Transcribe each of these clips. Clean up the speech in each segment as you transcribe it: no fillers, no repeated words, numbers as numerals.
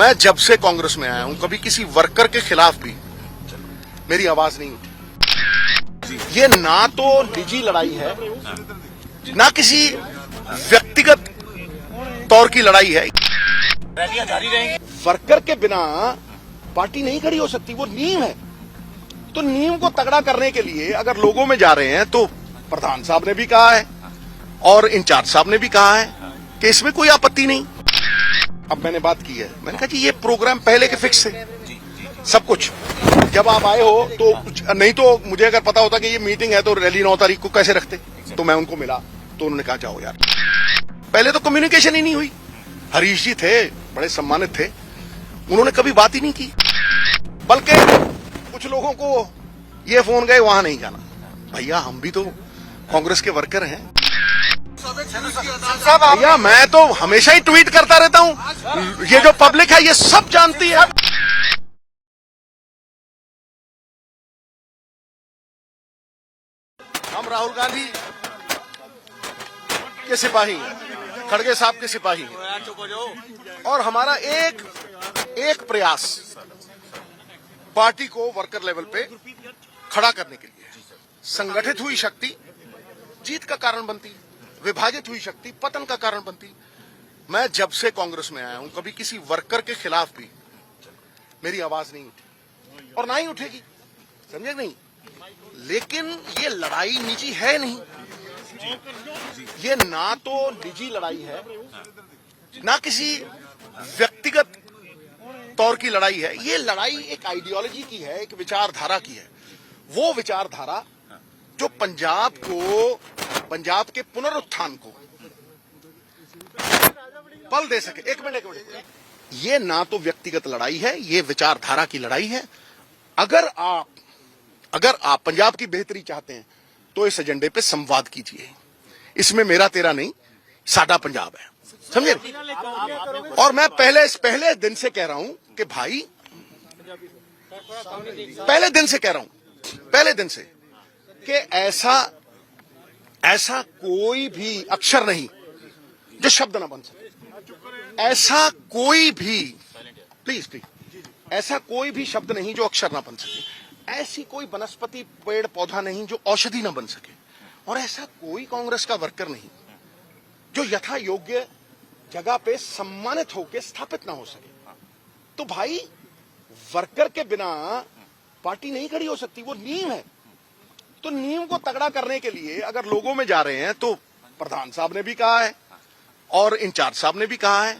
मैं जब से कांग्रेस में आया हूं कभी किसी वर्कर के खिलाफ भी मेरी आवाज नहीं उठी। ये ना तो निजी लड़ाई है, ना किसी व्यक्तिगत तौर की लड़ाई है। रैलियां जारी रहेंगी। वर्कर के बिना पार्टी नहीं खड़ी हो सकती, वो नींव है। तो नींव को तगड़ा करने के लिए अगर लोगों में जा रहे हैं तो प्रधान साहब ने भी कहा है और इंचार्ज साहब ने भी कहा है कि इसमें कोई आपत्ति नहीं। अब मैंने बात की है, मैंने कहा जी ये प्रोग्राम पहले के फिक्स थे सब कुछ। जब आप आए हो तो नहीं तो मुझे अगर पता होता कि ये मीटिंग है तो रैली 9 तारीख को कैसे रखते। तो मैं उनको मिला तो उन्होंने कहा जाओ यार, पहले तो कम्युनिकेशन ही नहीं हुई। हरीश जी थे, बड़े सम्मानित थे, उन्होंने कभी बात ही नहीं की। बल्कि कुछ लोगों को ये फोन गए वहां नहीं जाना। भैया हम भी तो कांग्रेस के वर्कर हैं भैया, मैं तो हमेशा ही ट्वीट करता रहता हूं। ये जो पब्लिक है ये सब जानती है। हम राहुल गांधी के सिपाही हैं, खड़गे साहब के सिपाही हैं और हमारा एक प्रयास पार्टी को वर्कर लेवल पे खड़ा करने के लिए। संगठित हुई शक्ति जीत का कारण बनती, विभाजित हुई शक्ति पतन का कारण बनती। मैं जब से कांग्रेस में आया हूं कभी किसी वर्कर के खिलाफ भी मेरी आवाज नहीं उठी और ना ही उठेगी, समझे नहीं। लेकिन ये लड़ाई निजी है नहीं, ये ना तो निजी लड़ाई है, ना किसी व्यक्तिगत तौर की लड़ाई है। ये लड़ाई एक आइडियोलॉजी की है, एक विचारधारा की है। वो विचारधारा जो पंजाब के पुनरुत्थान को बल दे सके। एक मिनट, ये ना तो व्यक्तिगत लड़ाई है, ये विचारधारा की लड़ाई है। अगर आप पंजाब की बेहतरी चाहते हैं तो इस एजेंडे पे संवाद कीजिए। इसमें मेरा तेरा नहीं, साडा पंजाब है, समझे। और मैं पहले दिन से कह रहा हूं कि भाई, पहले दिन से कि ऐसा कोई भी अक्षर नहीं जो शब्द ना बन सके। ऐसा कोई भी प्लीज ऐसा कोई भी शब्द नहीं जो अक्षर ना बन सके। ऐसी कोई वनस्पति पेड़ पौधा नहीं जो औषधि ना बन सके। और ऐसा कोई कांग्रेस का वर्कर नहीं जो यथा योग्य जगह पे सम्मानित होकर स्थापित ना हो सके। तो भाई वर्कर के बिना पार्टी नहीं खड़ी हो सकती, वो नींव है। तो नींव को तगड़ा करने के लिए अगर लोगों में जा रहे हैं तो प्रधान साहब ने भी कहा है और इंचार्ज साहब ने भी कहा है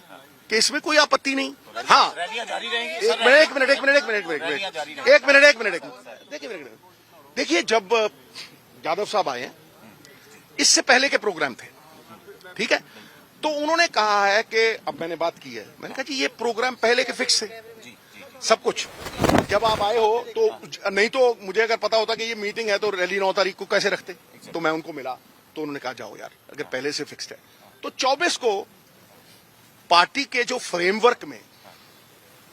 कि इसमें कोई आपत्ति नहीं। हाँ, रैलियां जारी रहेंगी। एक मिनट। देखिए, जब यादव साहब आए हैं, इससे पहले के प्रोग्राम थे, ठीक है, तो उन्होंने कहा है कि अब मैंने बात की है, मैंने कहा जी ये प्रोग्राम पहले के फिक्स थे सब कुछ। जब आप आए हो तो नहीं तो मुझे अगर पता होता कि ये मीटिंग है तो रैली 9 तारीख को कैसे रखते। तो मैं उनको मिला तो उन्होंने कहा जाओ यार, अगर पहले से फिक्स्ड है तो 24 को पार्टी के जो फ्रेमवर्क में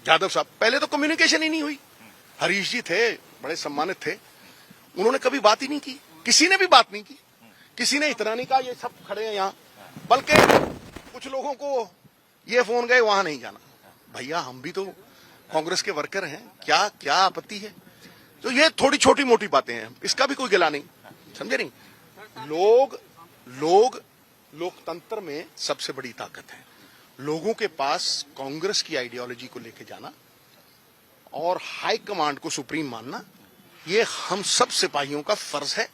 यादव साहब, पहले तो कम्युनिकेशन ही नहीं हुई। हरीश जी थे, बड़े सम्मानित थे, उन्होंने कभी बात ही नहीं की, किसी ने भी बात नहीं की, किसी ने इतना नहीं कहा ये सब खड़े हैं यहां। बल्कि कुछ लोगों को ये फोन गए वहां नहीं जाना। भैया हम भी तो कांग्रेस के वर्कर हैं, क्या आपत्ति है। तो ये थोड़ी छोटी मोटी बातें हैं, इसका भी कोई गिला नहीं, समझे नहीं। लोकतंत्र में सबसे बड़ी ताकत है लोगों के पास कांग्रेस की आइडियोलॉजी को लेके जाना और हाई कमांड को सुप्रीम मानना। ये हम सब सिपाहियों का फर्ज है,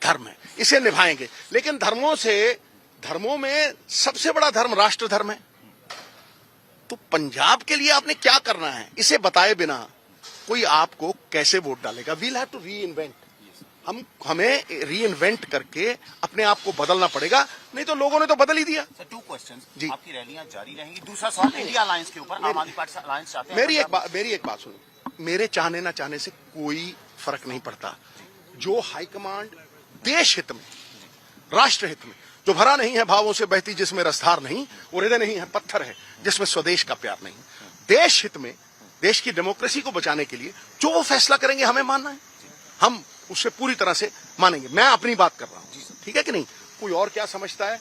धर्म है, इसे निभाएंगे। लेकिन धर्मों में सबसे बड़ा धर्म राष्ट्र धर्म है। तो पंजाब के लिए आपने क्या करना है, इसे बताए बिना कोई आपको कैसे वोट डालेगा। We'll have to reinvent. हमें री इन्वेंट करके अपने आप को बदलना पड़ेगा, नहीं तो लोगों ने तो बदल ही दिया। सर, 2 क्वेश्चंस जी। आपकी रैलियां जारी रहेंगी। दूसरा सवाल इंडिया अलायंस के ऊपर, आम आदमी पार्टी अलायंस चाहते हैं। मेरी एक बात सुनो, मेरे चाहने ना चाहने से कोई फर्क नहीं पड़ता। जो हाईकमांड देश हित में, राष्ट्र हित में, जो भरा नहीं है भावों से बहती जिसमें रसधार नहीं, वो हृदय नहीं है पत्थर है जिसमें स्वदेश का प्यार नहीं। देश हित में, देश की डेमोक्रेसी को बचाने के लिए जो वो फैसला करेंगे हमें मानना है, हम उससे पूरी तरह से मानेंगे। मैं अपनी बात कर रहा हूं, ठीक है कि नहीं। कोई और क्या समझता है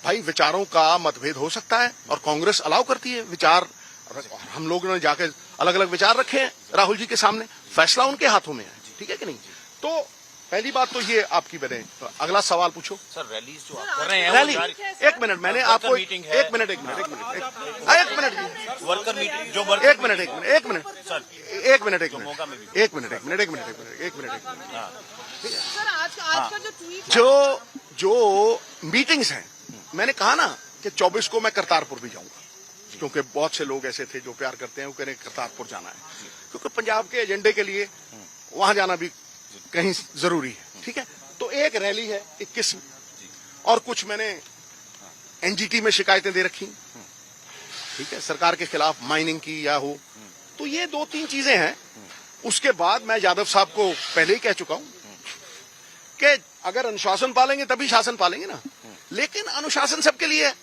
भाई, विचारों का मतभेद हो सकता है और कांग्रेस अलाउ करती है विचार और हम लोगों ने जाके अलग अलग विचार रखे हैं राहुल जी के सामने, फैसला उनके हाथों में है, ठीक है कि नहीं। तो पहली बात तो ये आपकी बने, तो अगला सवाल पूछो सर रैलीज जो आप कर रहे हैं रैली। वो जारी- एक मिनट, मैंने आपको एक मीटिंग मिनट है। एक मिनट वर्कर मीटिंग जो वर्कर एक मिनट सर एक मिनट मौका में भी। एक मिनट सर आज का जो ट्वीट जो मीटिंग्स हैं, मैंने कहा ना कि 24 को मैं करतारपुर भी जाऊंगा, क्योंकि बहुत से लोग ऐसे थे जो प्यार करते हैं, वो कह रहे हैं करतारपुर जाना है, क्योंकि पंजाब के एजेंडे के लिए वहां जाना भी कहीं जरूरी है, ठीक है। तो एक रैली है 21 और कुछ मैंने एनजीटी में शिकायतें दे रखी, ठीक है, सरकार के खिलाफ माइनिंग की या हो, तो ये 2-3 चीजें हैं। उसके बाद मैं यादव साहब को पहले ही कह चुका हूं कि अगर अनुशासन पालेंगे तभी शासन पालेंगे ना, लेकिन अनुशासन सबके लिए है।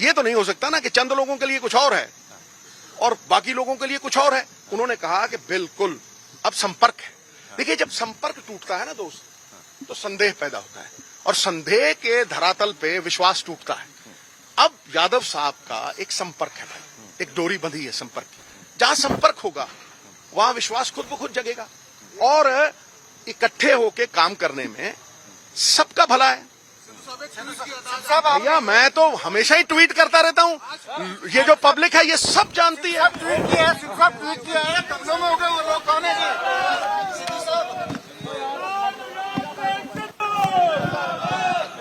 ये तो नहीं हो सकता ना कि चंद लोगों के लिए कुछ और है और बाकी लोगों के लिए कुछ और है। उन्होंने कहा कि बिल्कुल अब संपर्क है। देखिए, जब संपर्क टूटता है ना दोस्त, तो संदेह पैदा होता है और संदेह के धरातल पे विश्वास टूटता है। अब यादव साहब का एक संपर्क है भाई, एक डोरी बंधी है संपर्क की। जहां संपर्क होगा वहां विश्वास खुद ब खुद जगेगा और इकट्ठे होके काम करने में सबका भला है। भैया मैं तो हमेशा ही ट्वीट करता रहता हूं, ये जो पब्लिक है ये सब जानती है। ट्वीट किया है, सिर्फ ट्वीट किया है, कब्जों में हो गए वो लोग, कौन है जी?